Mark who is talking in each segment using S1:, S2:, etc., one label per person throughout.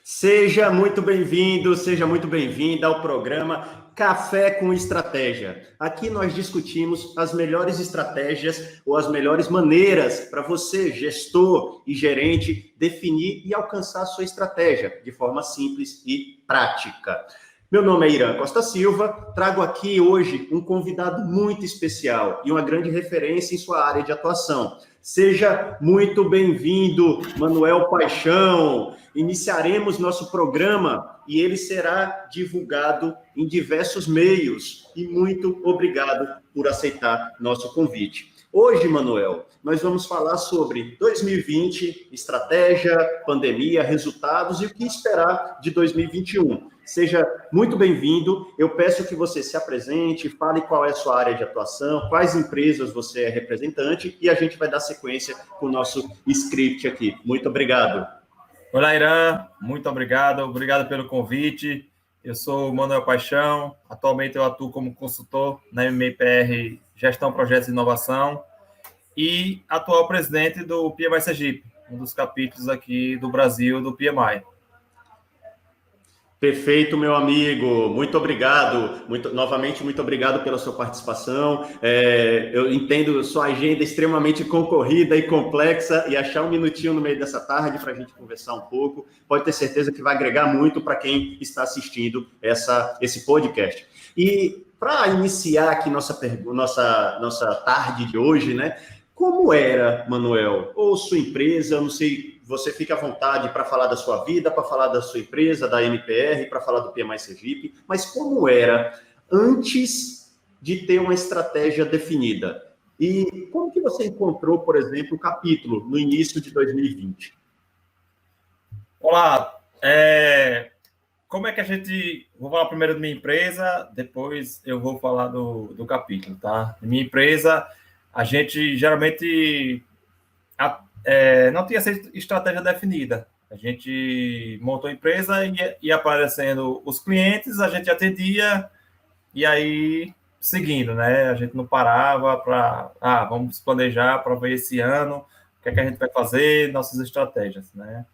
S1: Seja muito bem-vindo, seja muito bem-vinda ao programa Café com Estratégia. Aqui nós discutimos as melhores estratégias ou as melhores maneiras para você, gestor e gerente, definir e alcançar a sua estratégia de forma simples e prática. Meu nome é Irã Costa Silva, trago aqui hoje um convidado muito especial e uma grande referência em sua área de atuação. Seja muito bem-vindo, Manuel Paixão. Iniciaremos nosso programa e ele será divulgado em diversos meios. E muito obrigado por aceitar nosso convite. Hoje, Manuel, nós vamos falar sobre 2020, estratégia, pandemia, resultados e o que esperar de 2021. Seja muito bem-vindo. Eu peço que você se apresente, fale qual é a sua área de atuação, quais empresas você é representante e a gente vai dar sequência com o nosso script aqui. Muito obrigado.
S2: Olá, Irã. Muito obrigado. Obrigado pelo convite. Eu sou o Manuel Paixão. Atualmente eu atuo como consultor na MMPR Gestão, Projetos e Inovação e atual presidente do PMI Sergipe, um dos capítulos aqui do Brasil do PMI.
S1: Perfeito, meu amigo. Muito obrigado. Novamente, muito obrigado pela sua participação. Eu entendo sua agenda extremamente concorrida e complexa e achar um minutinho no meio dessa tarde para a gente conversar um pouco. Pode ter certeza que vai agregar muito para quem está assistindo esse podcast. E para iniciar aqui nossa tarde de hoje, né? Como era, Manuel, ou sua empresa, eu não sei, você fica à vontade para falar da sua vida, para falar da sua empresa, da MPR, para falar do PMI Sergipe, mas como era antes de ter uma estratégia definida? E como que você encontrou, por exemplo, o capítulo no início de 2020?
S2: Olá, como é que a gente... Vou falar primeiro da minha empresa, depois eu vou falar do capítulo, tá? Minha empresa... A gente geralmente não tinha essa estratégia definida. A gente montou a empresa e ia aparecendo os clientes, a gente atendia e aí seguindo, né? A gente não parava para, vamos planejar para ver esse ano, o que é que a gente vai fazer, nossas estratégias, né?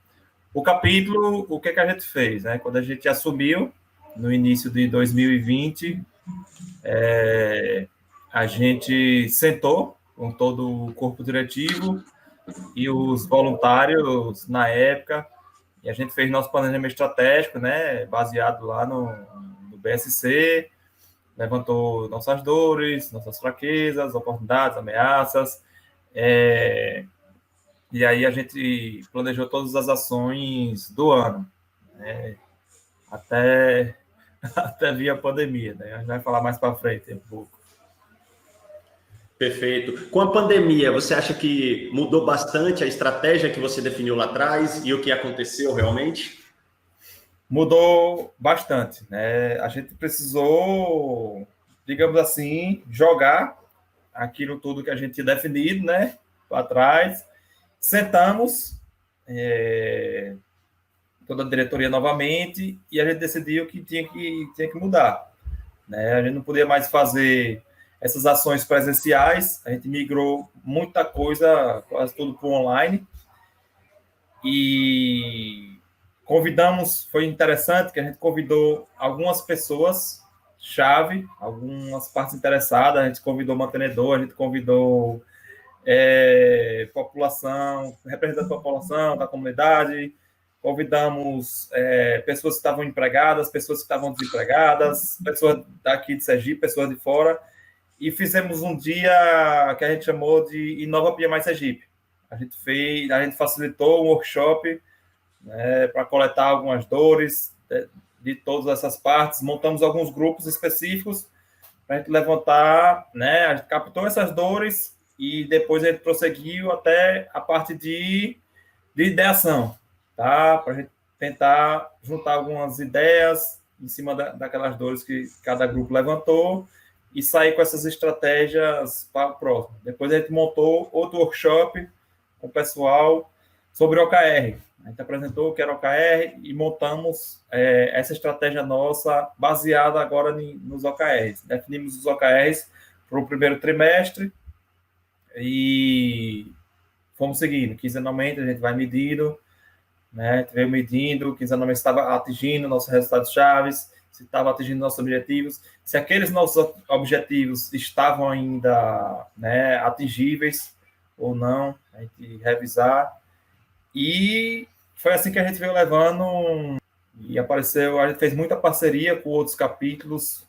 S2: O capítulo, o que é que a gente fez, né? Quando a gente assumiu, no início de 2020, a gente sentou com todo o corpo diretivo e os voluntários na época, e a gente fez nosso planejamento estratégico, né, baseado lá no BSC, levantou nossas dores, nossas fraquezas, oportunidades, ameaças, e aí a gente planejou todas as ações do ano, né, até vir a pandemia, né, a gente vai falar mais para frente um pouco.
S1: Perfeito. Com a pandemia, você acha que mudou bastante a estratégia que você definiu lá atrás e o que aconteceu realmente?
S2: Mudou bastante, né? A gente precisou, digamos assim, jogar aquilo tudo que a gente tinha definido, né? Para trás. Sentamos, toda a diretoria novamente, e a gente decidiu que tinha que mudar, né? A gente não podia mais fazer essas ações presenciais, a gente migrou muita coisa, quase tudo para o online, e foi interessante que a gente convidou algumas pessoas chave, algumas partes interessadas, a gente convidou mantenedor, a gente convidou população, representante da população, da comunidade, convidamos pessoas que estavam empregadas, pessoas que estavam desempregadas, pessoas daqui de Sergipe, pessoas de fora, e fizemos um dia que a gente chamou de Inova PMI Sergipe. A gente facilitou um workshop, né, para coletar algumas dores de todas essas partes, montamos alguns grupos específicos para a gente levantar, né, a gente captou essas dores e depois a gente prosseguiu até a parte de ideação, tá? Para a gente tentar juntar algumas ideias em cima daquelas dores que cada grupo levantou e sair com essas estratégias para o próximo. Depois a gente montou outro workshop com o pessoal sobre OKR. A gente apresentou o que era OKR e montamos essa estratégia nossa baseada agora nos OKRs. Definimos os OKRs para o primeiro trimestre e fomos seguindo. Quinzenalmente a gente vai medindo, né? A gente veio medindo, quinzenalmente, se estava atingindo nossos resultados chaves, se estava atingindo nossos objetivos, se aqueles nossos objetivos estavam ainda, né, atingíveis ou não, a gente revisar. E foi assim que a gente veio levando, e apareceu, a gente fez muita parceria com outros capítulos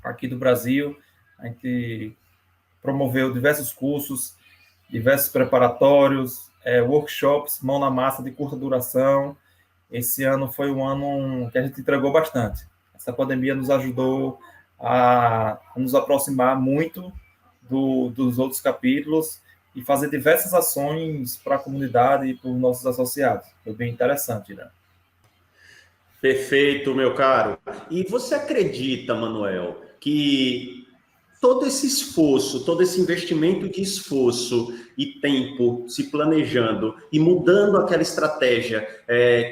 S2: aqui do Brasil, a gente promoveu diversos cursos, diversos preparatórios, workshops, mão na massa de curta duração. Esse ano foi um ano que a gente entregou bastante. Essa pandemia nos ajudou a nos aproximar muito dos outros capítulos e fazer diversas ações para a comunidade e para os nossos associados. Foi bem interessante, né?
S1: Perfeito, meu caro. E você acredita, Manuel, que todo esse esforço, todo esse investimento de esforço e tempo se planejando e mudando aquela estratégia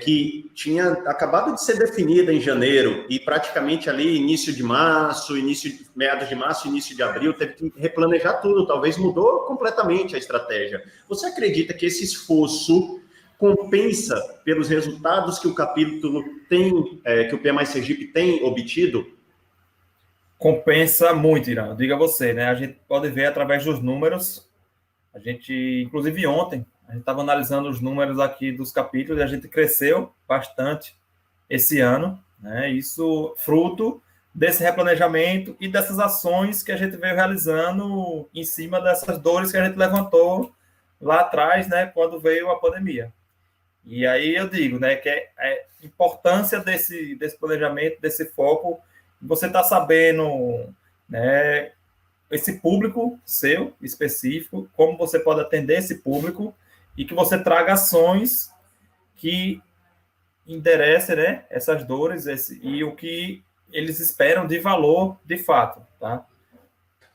S1: que tinha acabado de ser definida em janeiro e praticamente ali início de março, meados de março, início de abril, teve que replanejar tudo, talvez mudou completamente a estratégia. Você acredita que esse esforço compensa pelos resultados que o capítulo tem, que o PMI Sergipe tem obtido?
S2: Compensa muito, Irã. Eu digo a você, né? A gente pode ver através dos números. A gente, inclusive ontem, a gente estava analisando os números aqui dos capítulos e a gente cresceu bastante esse ano, né? Isso fruto desse replanejamento e dessas ações que a gente veio realizando em cima dessas dores que a gente levantou lá atrás, né? Quando veio a pandemia. E aí eu digo, né? Que a importância desse planejamento, desse foco, você está sabendo, né, esse público seu específico, como você pode atender esse público e que você traga ações que enderecem, né, essas dores e o que eles esperam de valor de fato, tá?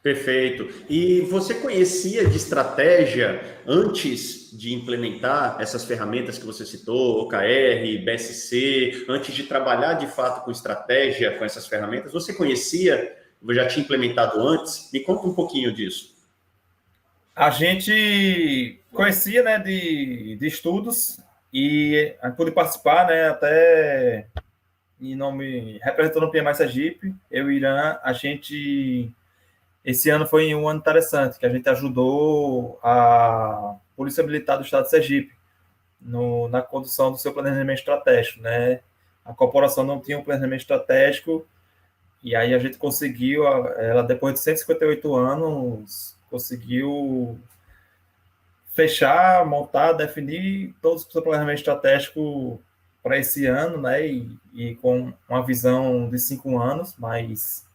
S1: Perfeito. E você conhecia de estratégia antes de implementar essas ferramentas que você citou, OKR, BSC, antes de trabalhar de fato com estratégia, com essas ferramentas? Você conhecia? Já tinha implementado antes? Me conta um pouquinho disso.
S2: A gente conhecia, né, de estudos e pude participar, né, até em nome, representando o PMI Sergipe, eu e Irã, a gente... Esse ano foi um ano interessante, que a gente ajudou a Polícia Militar do Estado de Sergipe na condução do seu planejamento estratégico, né? A corporação não tinha um planejamento estratégico e aí a gente conseguiu, ela depois de 158 anos, conseguiu fechar, montar, definir todo o seu planejamento estratégico para esse ano, né? E com uma visão de 5 anos, mas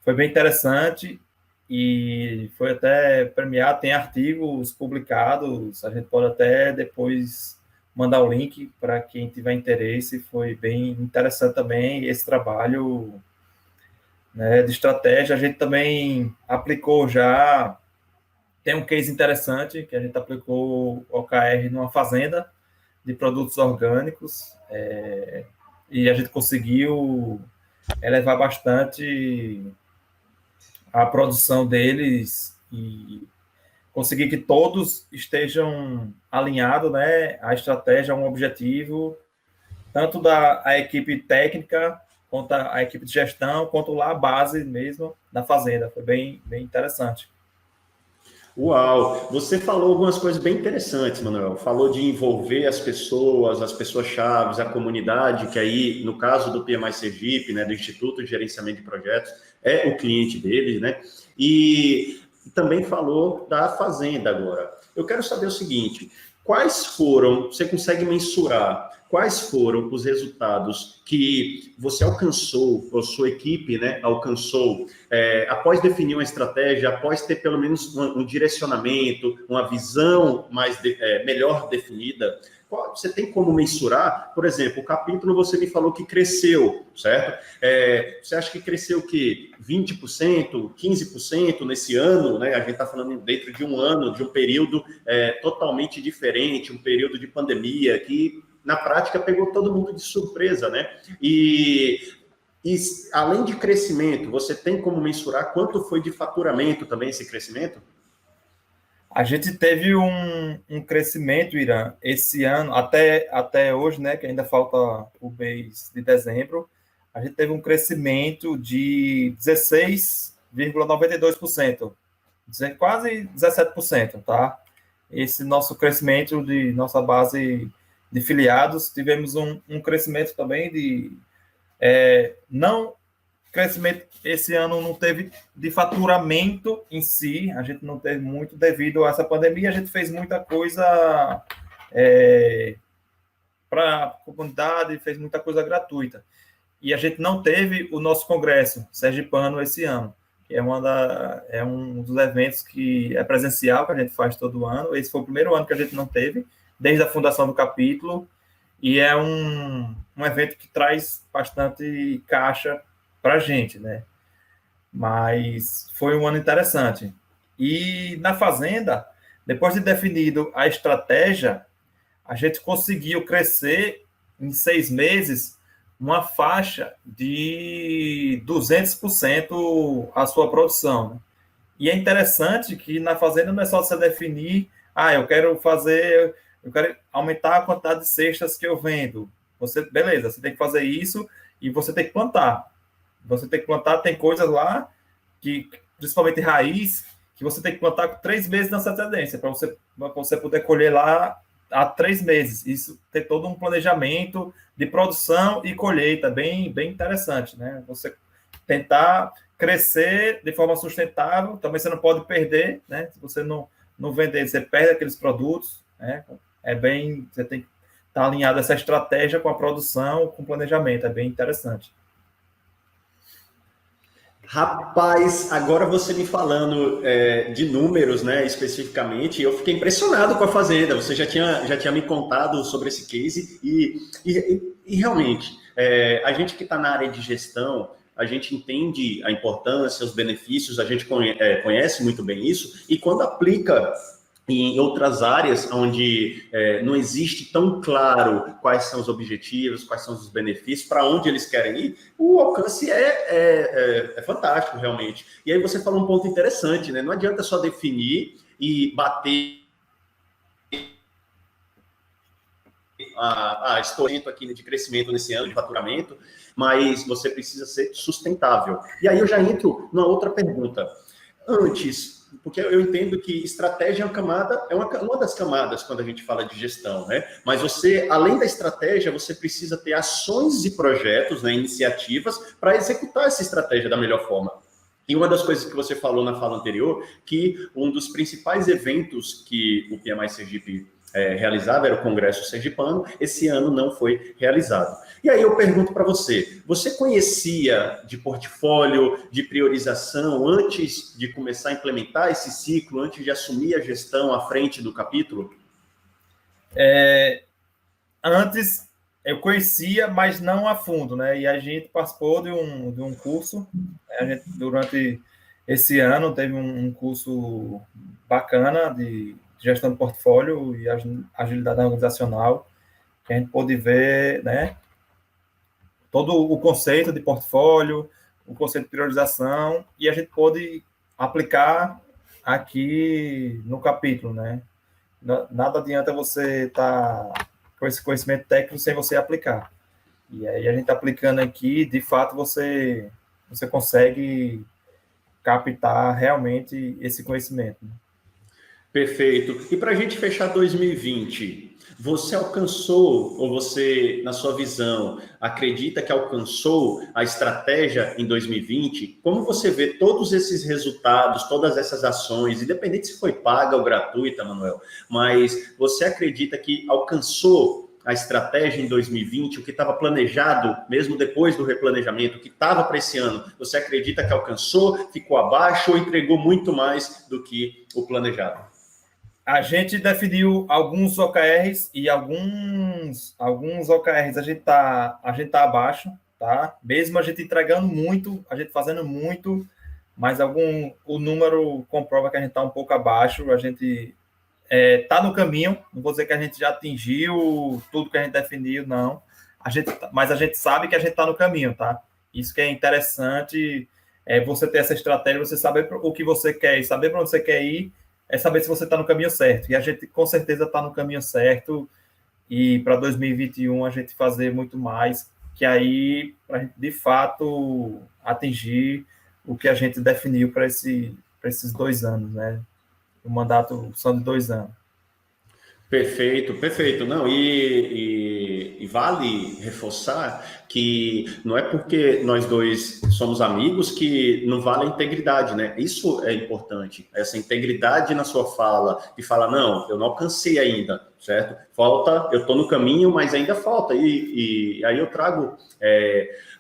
S2: foi bem interessante e foi até premiado, tem artigos publicados, a gente pode até depois mandar o link para quem tiver interesse, foi bem interessante também esse trabalho, né, de estratégia. A gente também aplicou já, tem um case interessante, que a gente aplicou o OKR numa fazenda de produtos orgânicos, e a gente conseguiu elevar bastante a produção deles e conseguir que todos estejam alinhados, né, a estratégia, a um objetivo, tanto da equipe técnica, quanto a equipe de gestão, quanto lá a base mesmo da fazenda. Foi bem, bem interessante.
S1: Uau! Você falou algumas coisas bem interessantes, Manuel. Falou de envolver as pessoas chaves, a comunidade, que aí, no caso do PMI Sergipe, né, do Instituto de Gerenciamento de Projetos, é o cliente deles, né? E também falou da fazenda agora. Eu quero saber o seguinte: quais foram, você consegue mensurar, quais foram os resultados que você alcançou, ou sua equipe, né, alcançou, após definir uma estratégia, após ter pelo menos um direcionamento, uma visão melhor definida? Você tem como mensurar? Por exemplo, o capítulo você me falou que cresceu, certo? Você acha que cresceu o quê? 20%, 15% nesse ano, né? A gente está falando dentro de um ano, de um período totalmente diferente, um período de pandemia que, na prática, pegou todo mundo de surpresa, né? E além de crescimento, você tem como mensurar quanto foi de faturamento também esse crescimento?
S2: A gente teve um crescimento, Irã, esse ano, até hoje, né, que ainda falta o mês de dezembro, a gente teve um crescimento de 16,92%, quase 17%, tá? Esse nosso crescimento de nossa base de filiados, tivemos um crescimento também não crescimento esse ano não teve de faturamento em si, a gente não teve muito devido a essa pandemia, a gente fez muita coisa para a comunidade, fez muita coisa gratuita. E a gente não teve o nosso congresso sergipano esse ano, que é um dos eventos que é presencial, que a gente faz todo ano. Esse foi o primeiro ano que a gente não teve, desde a fundação do capítulo, e é um evento que traz bastante caixa para a gente, né? Mas foi um ano interessante. E na Fazenda, depois de definido a estratégia, a gente conseguiu crescer em 6 meses uma faixa de 200% a sua produção, né? E é interessante que na Fazenda não é só você definir, eu quero aumentar a quantidade de cestas que eu vendo. Beleza, você tem que fazer isso e você tem que plantar. Você tem que plantar, tem coisas lá, que principalmente raiz, que você tem que plantar com 3 meses de antecedência, para você poder colher lá há 3 meses. Isso tem todo um planejamento de produção e colheita, bem interessante, né? Você tentar crescer de forma sustentável, também você não pode perder, né? Se você não vender, você perde aqueles produtos, né? Você tem que estar alinhado essa estratégia com a produção, com o planejamento, é bem interessante.
S1: Rapaz, agora você me falando de números, né, especificamente, eu fiquei impressionado com a Fazenda. Você já tinha me contado sobre esse case e realmente, a gente que está na área de gestão, a gente entende a importância, os benefícios, a gente conhece muito bem isso, e quando aplica em outras áreas onde não existe tão claro quais são os objetivos, quais são os benefícios, para onde eles querem ir, o alcance é fantástico, realmente. E aí você falou um ponto interessante, né? Não adianta só definir e bater estou aqui de crescimento nesse ano de faturamento, mas você precisa ser sustentável. E aí eu já entro numa outra pergunta. Antes, porque eu entendo que estratégia é uma das camadas quando a gente fala de gestão, né? Mas você, além da estratégia, você precisa ter ações e projetos, né, iniciativas, para executar essa estratégia da melhor forma. E uma das coisas que você falou na fala anterior, que um dos principais eventos que o PMI Sergipe realizava era o Congresso Sergipano, esse ano não foi realizado. E aí eu pergunto para você conhecia de portfólio, de priorização, antes de começar a implementar esse ciclo, antes de assumir a gestão à frente do capítulo?
S2: Antes eu conhecia, mas não a fundo, né? E a gente participou de um curso, durante esse ano teve um curso bacana de gestão de portfólio e agilidade organizacional, que a gente pôde ver, né, todo o conceito de portfólio, o conceito de priorização, e a gente pôde aplicar aqui no capítulo, né? Nada adianta você estar com esse conhecimento técnico sem você aplicar. E aí a gente aplicando aqui, de fato, você consegue captar realmente esse conhecimento, né?
S1: Perfeito. E para a gente fechar 2020, você alcançou, ou você, na sua visão, acredita que alcançou a estratégia em 2020? Como você vê todos esses resultados, todas essas ações, independente se foi paga ou gratuita, Manuel, mas você acredita que alcançou a estratégia em 2020, o que estava planejado, mesmo depois do replanejamento, o que estava para esse ano, você acredita que alcançou, ficou abaixo ou entregou muito mais do que o planejado?
S2: A gente definiu alguns OKRs e alguns OKRs a gente tá abaixo, tá? Mesmo a gente entregando muito, a gente fazendo muito, mas o número comprova que a gente está um pouco abaixo. A gente está no caminho. Não vou dizer que a gente já atingiu tudo que a gente definiu, não. Mas a gente sabe que a gente está no caminho, tá? Isso que é interessante, você ter essa estratégia, você saber o que você quer e saber para onde você quer ir. é saber se você está no caminho certo. E a gente, com certeza, está no caminho certo. E para 2021 a gente fazer muito mais, que aí, para a gente, de fato, atingir o que a gente definiu para esses 2 anos, né? O mandato são de 2 anos.
S1: Perfeito, perfeito. Não, e vale reforçar que não é porque nós dois somos amigos que não vale a integridade, né? Isso é importante. Essa integridade na sua fala, de falar, não, eu não alcancei ainda, certo? Falta, eu estou no caminho, mas ainda falta. E aí eu trago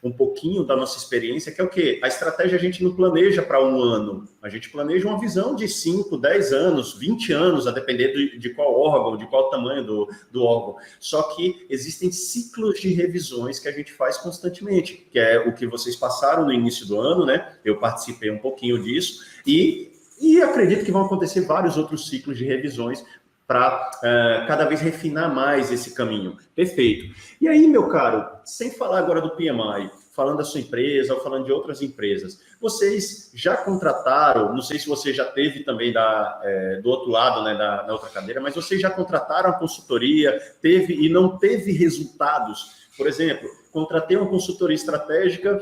S1: um pouquinho da nossa experiência, que é o quê? A estratégia a gente não planeja para um ano, a gente planeja uma visão de 5, 10 anos, 20 anos, a depender de qual órgão, de qual tamanho do órgão. Só que existem ciclos de revisões que a gente faz constantemente, que é o que vocês passaram no início do ano, né? Eu participei um pouquinho disso, e acredito que vão acontecer vários outros ciclos de revisões para cada vez refinar mais esse caminho. Perfeito. E aí, meu caro, sem falar agora do PMI, falando da sua empresa ou falando de outras empresas, vocês já contrataram, não sei se você já teve também do outro lado, né, na outra cadeira, mas vocês já contrataram a consultoria, teve e não teve resultados? Por exemplo, contratei uma consultoria estratégica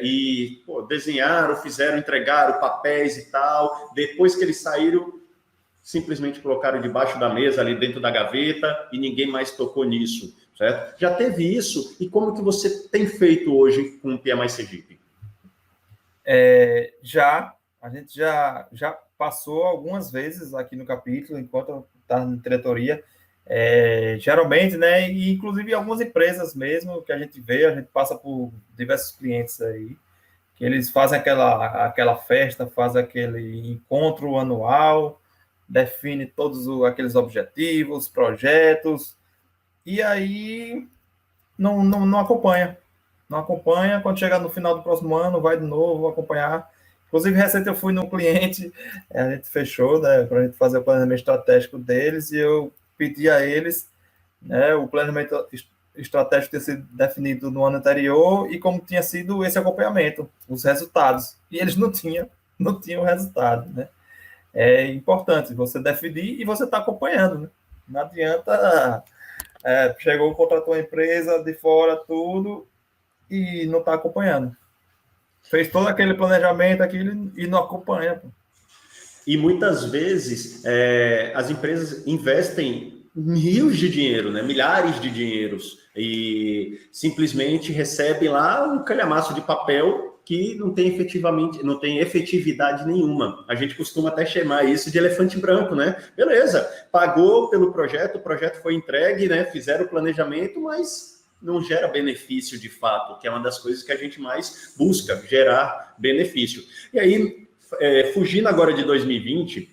S1: e desenharam, fizeram, entregaram papéis e tal, depois que eles saíram, simplesmente colocaram debaixo da mesa, ali dentro da gaveta, e ninguém mais tocou nisso, certo? Já teve isso? E como que você tem feito hoje com o PMI Sergipe?
S2: A gente já passou algumas vezes aqui no capítulo, enquanto está na diretoria, geralmente, né, e inclusive algumas empresas mesmo, que a gente vê, a gente passa por diversos clientes aí, que eles fazem aquela festa, fazem aquele encontro anual, define todos aqueles objetivos, projetos, e aí não acompanha. Não acompanha, quando chegar no final do próximo ano, vai de novo acompanhar. Inclusive, recente eu fui num cliente, a gente fechou, né, para a gente fazer o planejamento estratégico deles, e eu pedi a eles, né, o planejamento estratégico ter sido definido no ano anterior e como tinha sido esse acompanhamento, os resultados. E eles não tinham o resultado, né? É importante você definir e você está acompanhando, né? Não adianta, chegou, contratou uma empresa de fora, tudo, e não está acompanhando. Fez todo aquele planejamento, aquilo, e não acompanha. Pô.
S1: E muitas vezes as empresas investem rios de dinheiro, né? Milhares de dinheiros, e simplesmente recebem lá um calhamaço de papel que não tem efetividade nenhuma. A gente costuma até chamar isso de elefante branco, né? Beleza, pagou pelo projeto, o projeto foi entregue, né? Fizeram o planejamento, mas não gera benefício de fato, que é uma das coisas que a gente mais busca, gerar benefício. E aí, fugindo agora de 2020,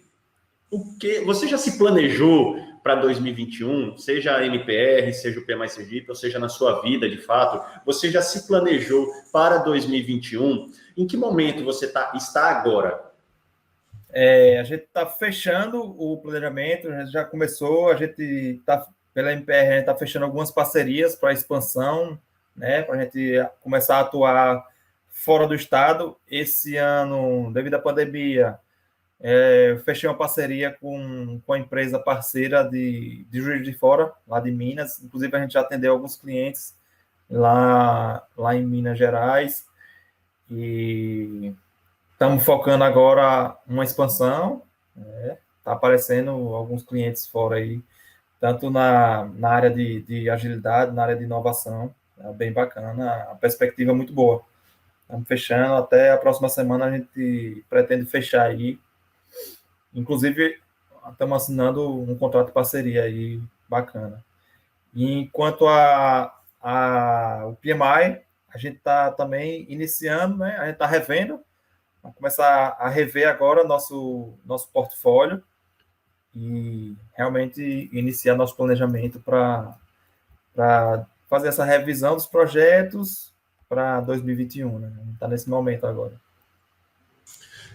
S1: você já se planejou para 2021, seja a MPR, seja o PMI Sergipe, ou seja na sua vida, de fato, você já se planejou para 2021? Em que momento você está agora?
S2: A gente está fechando o planejamento, a gente já começou, a gente está, pela MPR, a gente está fechando algumas parcerias para expansão, né, para a gente começar a atuar fora do estado. Esse ano, devido à pandemia, fechei uma parceria com a empresa parceira de Juiz de Fora, lá de Minas. Inclusive, a gente já atendeu alguns clientes lá em Minas Gerais. E estamos focando agora uma expansão. Está aparecendo alguns clientes fora aí, tanto na área de agilidade, na área de inovação. É bem bacana, a perspectiva é muito boa. Estamos fechando, até a próxima semana a gente pretende fechar aí. Inclusive, estamos assinando um contrato de parceria aí bacana. E enquanto o PMI, a gente está também iniciando, né? A gente está revendo, vamos começar a rever agora nosso portfólio e realmente iniciar nosso planejamento para fazer essa revisão dos projetos para 2021, né? A gente está nesse momento agora.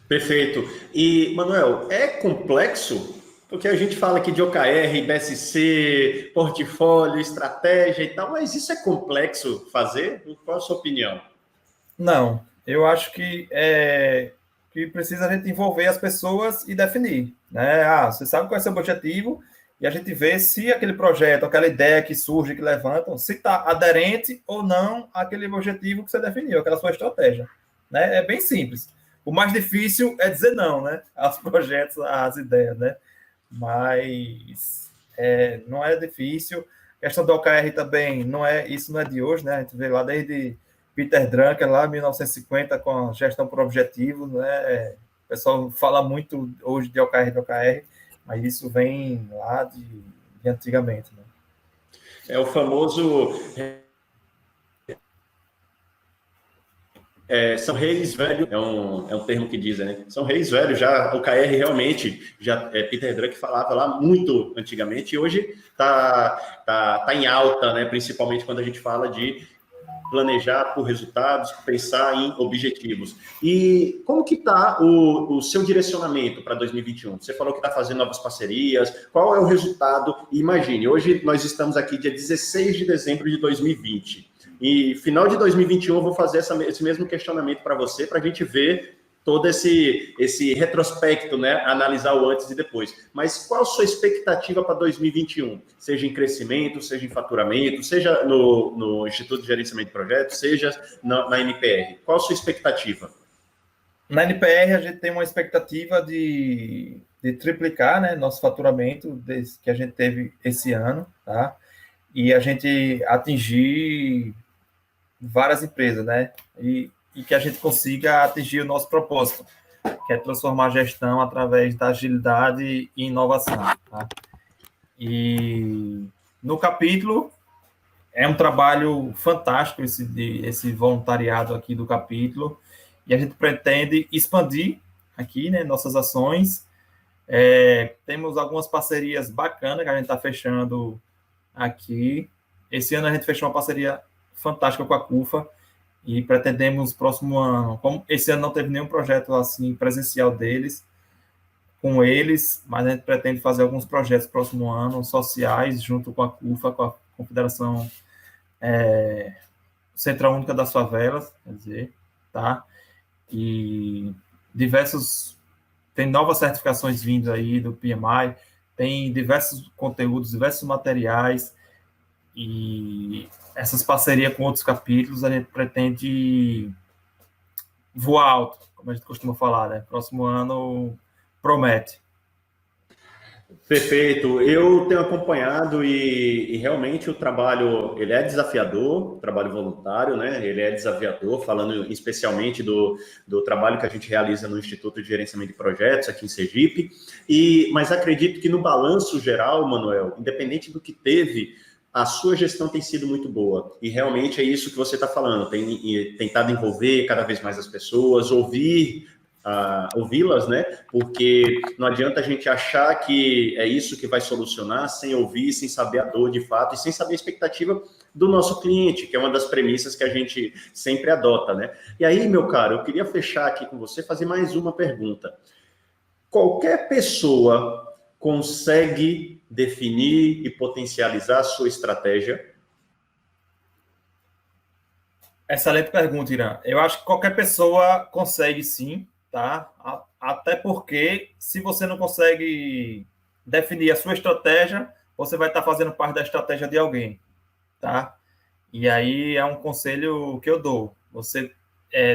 S1: Perfeito. E, Manuel, é complexo? Porque a gente fala aqui de OKR, BSC, portfólio, estratégia e tal, mas isso é complexo fazer? Qual a sua opinião?
S2: Não, eu acho que que precisa a gente envolver as pessoas e definir, né? Você sabe qual é o seu objetivo e a gente vê se aquele projeto, aquela ideia que surge, que levantam, se está aderente ou não àquele objetivo que você definiu, aquela sua estratégia, né? É bem simples. O mais difícil é dizer não, né? Aos projetos, às ideias, né? Mas não é difícil. A questão do OKR também isso não é de hoje, né? A gente vê lá desde Peter Drucker, lá em 1950, com a gestão por objetivos, né? O pessoal fala muito hoje de OKR, mas isso vem lá de antigamente, né?
S1: É o famoso... são reis velhos, é um termo que dizem, né? São reis velhos, já o KR realmente, Peter Drucker falava lá muito antigamente, e hoje tá em alta, né? Principalmente quando a gente fala de planejar por resultados, pensar em objetivos. E como que está o seu direcionamento para 2021? Você falou que está fazendo novas parcerias, qual é o resultado? Imagine, hoje nós estamos aqui dia 16 de dezembro de 2020. E final de 2021 eu vou fazer esse mesmo questionamento para você, para a gente ver todo esse retrospecto, né? Analisar o antes e depois. Mas qual a sua expectativa para 2021? Seja em crescimento, seja em faturamento, seja no Instituto de Gerenciamento de Projetos, seja na NPR. Qual a sua expectativa?
S2: Na NPR, a gente tem uma expectativa de triplicar, né, nosso faturamento que a gente teve esse ano, tá? E a gente atingir várias empresas, né? E que a gente consiga atingir o nosso propósito, que é transformar a gestão através da agilidade e inovação, tá? E no capítulo, é um trabalho fantástico esse voluntariado aqui do capítulo, e a gente pretende expandir aqui, né, nossas ações. Temos algumas parcerias bacanas que a gente está fechando aqui. Esse ano a gente fechou uma parceria fantástica com a CUFA, e pretendemos próximo ano, como esse ano não teve nenhum projeto assim presencial deles, com eles, mas a gente pretende fazer alguns projetos próximo ano, sociais, junto com a CUFA, com a Confederação Central Única das Favelas, quer dizer, tá? E tem novas certificações vindo aí do PMI, tem diversos conteúdos, diversos materiais, e essas parcerias com outros capítulos, a gente pretende voar alto, como a gente costuma falar, né? Próximo ano promete.
S1: Perfeito. Eu tenho acompanhado e realmente o trabalho, ele é desafiador, o trabalho voluntário, né? Ele é desafiador, falando especialmente do trabalho que a gente realiza no Instituto de Gerenciamento de Projetos aqui em Sergipe. mas acredito que no balanço geral, Manuel, independente do que teve, a sua gestão tem sido muito boa. E realmente é isso que você está falando, tem tentado envolver cada vez mais as pessoas, ouvi-las, né? Porque não adianta a gente achar que é isso que vai solucionar sem ouvir, sem saber a dor de fato e sem saber a expectativa do nosso cliente, que é uma das premissas que a gente sempre adota, né? E aí, meu caro, eu queria fechar aqui com você, fazer mais uma pergunta. Qualquer pessoa consegue definir e potencializar a sua estratégia?
S2: Excelente pergunta, Irã. Eu acho que qualquer pessoa consegue sim, tá? Até porque, se você não consegue definir a sua estratégia, você vai estar fazendo parte da estratégia de alguém, tá? E aí é um conselho que eu dou. Você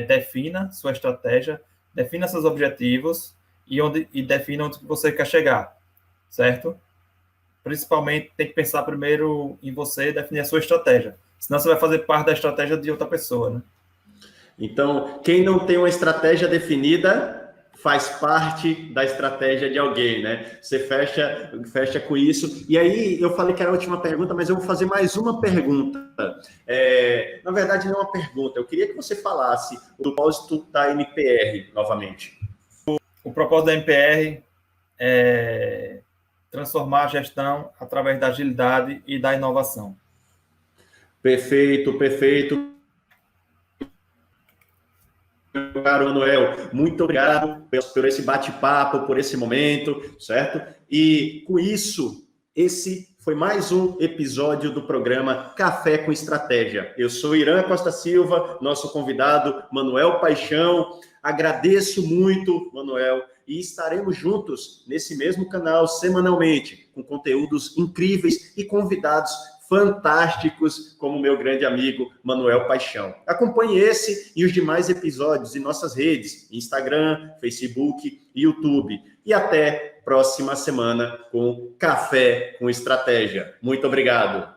S2: defina sua estratégia, defina seus objetivos e defina onde você quer chegar, certo? Principalmente, tem que pensar primeiro em você e definir a sua estratégia. Senão você vai fazer parte da estratégia de outra pessoa, né?
S1: Então, quem não tem uma estratégia definida faz parte da estratégia de alguém, né? Você fecha com isso. E aí, eu falei que era a última pergunta, mas eu vou fazer mais uma pergunta. Na verdade, não é uma pergunta. Eu queria que você falasse o propósito da NPR, novamente.
S2: O propósito da NPR é transformar a gestão através da agilidade e da inovação.
S1: Perfeito, perfeito. Caro Manuel, muito obrigado por esse bate-papo, por esse momento, certo? E com isso, esse foi mais um episódio do programa Café com Estratégia. Eu sou Irã Costa Silva, nosso convidado Manuel Paixão. Agradeço muito, Manuel, e estaremos juntos nesse mesmo canal semanalmente, com conteúdos incríveis e convidados fantásticos, como meu grande amigo Manuel Paixão. Acompanhe esse e os demais episódios em nossas redes, Instagram, Facebook e YouTube. E até próxima semana com Café com Estratégia. Muito obrigado.